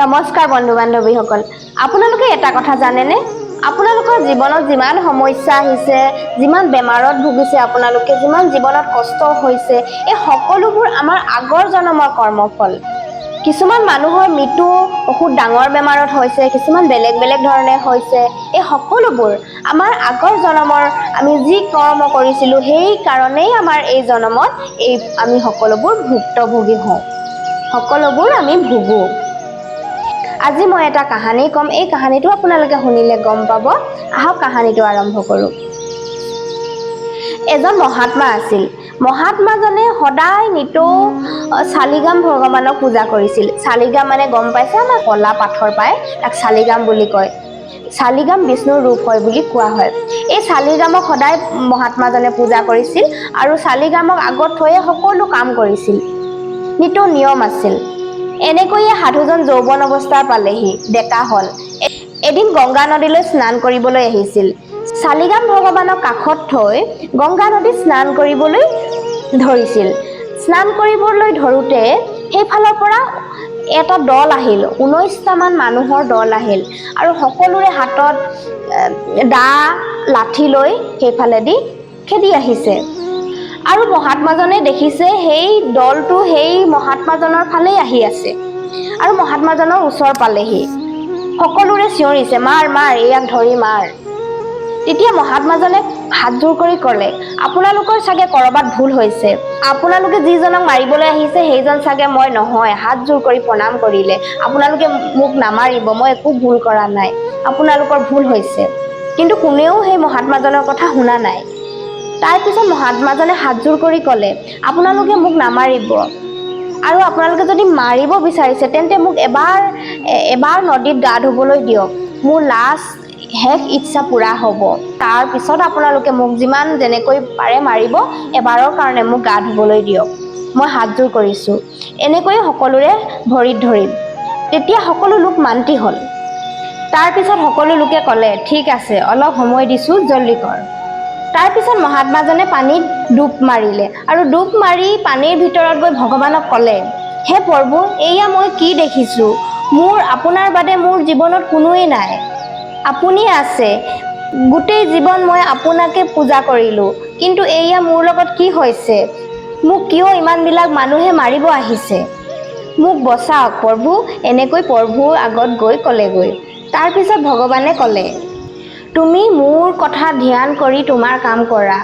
নমস্কাৰ বন্ধু বান্ধৱীসকল, আপোনালোকে এটা কথা জানেনে? আপোনালোকৰ জীৱনত যিমান সমস্যা আহিছে, যিমান বেমাৰত ভুগিছে আপোনালোকে, যিমান জীৱনত কষ্ট হৈছে, এই সকলোবোৰ আমাৰ আগৰ জন্মৰ কৰ্মফল। কিছুমান মানুহৰ মৃত্যু বহুত ডাঙৰ বেমাৰত হৈছে, কিছুমান বেলেগ বেলেগ ধৰণে হৈছে। এই সকলোবোৰ আমাৰ আগৰ জন্মৰ আমি যি কৰ্ম কৰিছিলোঁ সেই কাৰণেই আমাৰ এই জন্মত আমি সকলোবোৰ ভুক্তভোগী হওঁ, সকলোবোৰ আমি ভুগো। আজি মই এটা কাহিনী কম, এই কাহিনীটো আপোনালোকে শুনিলে গম পাব। আহক কাহিনীটো আৰম্ভ কৰোঁ। এজন মহাত্মা আছিল। মহাত্মাজনে সদায় নিতৌ শালিগ্ৰাম ভগৱানক পূজা কৰিছিল। শালিগ্ৰাম মানে গম পাইছে, আমাৰ কলা পাথৰ পায়, তাক শালিগ্ৰাম বুলি কয়। শালিগ্ৰাম বিষ্ণুৰ ৰূপ হয় বুলি কোৱা হয়। এই শালিগ্ৰামক সদায় মহাত্মাজনে পূজা কৰিছিল আৰু শালিগ্ৰামক আগত থৈয়ে সকলো কাম কৰিছিল। নিতৌ নিয়ম আছিল। এনেকৈয়ে সাধুজন যৌৱন অৱস্থা পালেহি, ডেকা হল। এদিন গংগা নদীলৈ স্নান কৰিবলৈ আহিছিল। শালিগ্ৰাম ভগৱানক কাষত থৈ গংগা নদীত স্নান কৰিবলৈ ধৰিছিল। স্নান কৰিবলৈ ধৰোতে সেইফালৰ পৰা এটা দল আহিল, 19টামান মানুহৰ দল আহিল আৰু সকলোৰে হাতত দা লাঠি লৈ সেইফালেদি খেদি আহিছে। আৰু মহাত্মাজনে দেখিছে সেই দলটো সেই মহাত্মাজনৰ ফালেই আহি আছে আৰু মহাত্মাজনৰ ওচৰ পালেহি। সকলোৰে চিঞৰিছে, মাৰ মাৰ, ইয়াক ধৰি মাৰ। তেতিয়া মহাত্মাজনে হাতজোৰ কৰি ক'লে, আপোনালোকৰ চাগে কৰবাত ভুল হৈছে। আপোনালোকে যিজনক মাৰিবলৈ আহিছে সেইজন চাগে মই নহয়। হাতজোৰ কৰি প্ৰণাম কৰিলে। আপোনালোকে মোক নামাৰিব, মই একো ভুল কৰা নাই, আপোনালোকৰ ভুল হৈছে। কিন্তু কোনেও সেই মহাত্মাজনৰ কথা শুনা নাই। তাৰ পিছত মহাত্মাজনে হাতজোৰ কৰি ক'লে, আপোনালোকে মোক নামাৰিব আৰু আপোনালোকে যদি মাৰিব বিচাৰিছে তেন্তে মোক এবাৰ নদীত গা ধুবলৈ দিয়ক। মোৰ লাষ্ট শেষ ইচ্ছা পূৰা হ'ব। তাৰ পিছত আপোনালোকে মোক যেনেকৈ পাৰে মাৰিব, এবাৰৰ কাৰণে মোক গা ধুবলৈ দিয়ক। মই হাতজোৰ কৰিছোঁ। এনেকৈয়ে সকলোৰে ভৰিত ধৰিম। তেতিয়া সকলো লোক মান্তি হ'ল। তাৰ পিছত সকলো লোকে ক'লে, ঠিক আছে, অলপ সময় দিছোঁ, জলদি কৰ। তাৰ পিছত মহাত্মাজনে পানীত ডুব মাৰিলে আৰু ডুব মাৰি পানীৰ ভিতৰত গৈ ভগৱানক ক'লে, হে প্ৰভু, এয়া মই কি দেখিছোঁ? আপোনাৰ বাদে মোৰ জীৱনত কোনোৱেই নাই। আপুনি আছে। গোটেই জীৱন মই আপোনাকে পূজা কৰিলোঁ, কিন্তু এয়া মোৰ লগত কি হৈছে? মোক কিয় ইমানবিলাক মানুহে মাৰিব আহিছে? মোক বচাওক প্ৰভু। এনেকৈ প্ৰভুৰ আগত গৈ ক'লেগৈ। তাৰ পিছত ভগৱানে ক'লে, তুমি মোৰ কথা ধ্যান কৰি তোমাৰ কাম কৰা।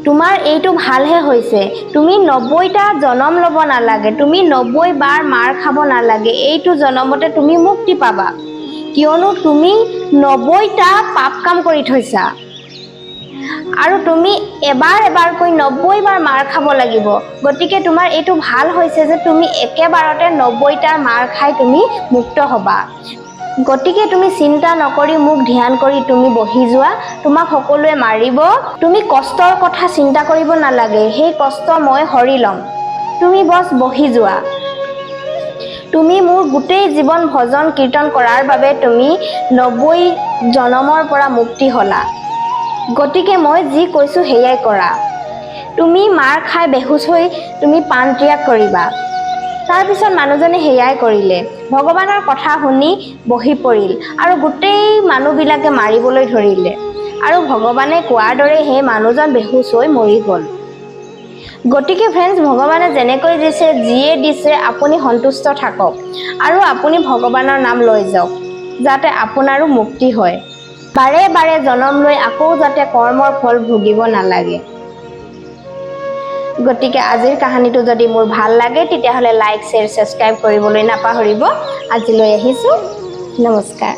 তোমাৰ এইটো ভালহে হৈছে। তুমি 90টা জনম ল'ব নালাগে, তুমি 90 বাৰ মাৰ খাব নালাগে। এইটো জনমতে তুমি মুক্তি পাবা, কিয়নো তুমি 90টা পাপ কাম কৰি থৈছা আৰু তুমি এবাৰকৈ 90 বাৰ মাৰ খাব লাগিব। গতিকে তোমাৰ এইটো ভাল হৈছে যে তুমি একেবাৰতে 90টা মাৰ খাই তুমি মুক্ত হ'বা। গতিকে তুমি চিন্তা নকৰি মোক ধ্যান কৰি তুমি বহি যোৱা। তোমাক সকলোৱে মাৰিব, তুমি কষ্টৰ কথা চিন্তা কৰিব নালাগে, সেই কষ্ট মই হৰি ল'ম। তুমি বছ বহি যোৱা। তুমি মোৰ গোটেই জীৱন ভজন কীৰ্তন কৰাৰ বাবে তুমি 90 জনমৰ পৰা মুক্তি হ'লা। গতিকে মই যি কৈছোঁ সেয়াই কৰা। তুমি মাৰ খাই বেহুচ হৈ তুমি প্ৰাণ ত্যাগ কৰিবা। তাৰ পিছত মানুহজনে সেয়াই কৰিলে। ভগৱানৰ কথা শুনি বহি পৰিল আৰু গোটেই মানুহবিলাকে মাৰিবলৈ ধৰিলে আৰু ভগৱানে কোৱাৰ দৰে সেই মানুহজন বেহুচ হৈ মৰি গ'ল। গতিকে ফ্ৰেণ্ডছ, ভগৱানে যেনেকৈ দিছে, যিয়ে দিছে, আপুনি সন্তুষ্ট থাকক আৰু আপুনি ভগৱানৰ নাম লৈ যাওক, যাতে আপোনাৰো মুক্তি হয়। বাৰে বাৰে জনম লৈ আকৌ যাতে কৰ্মৰ ফল ভুগিব নালাগে। গতিকে আজিৰ কাহিনীটো যদি মোৰ ভাল লাগে তেতিয়াহ'লে লাইক, শ্বেয়াৰ, ছাবস্ক্ৰাইব কৰিবলৈ নাপাহৰিব। আজিলৈ আহিছোঁ, নমস্কাৰ।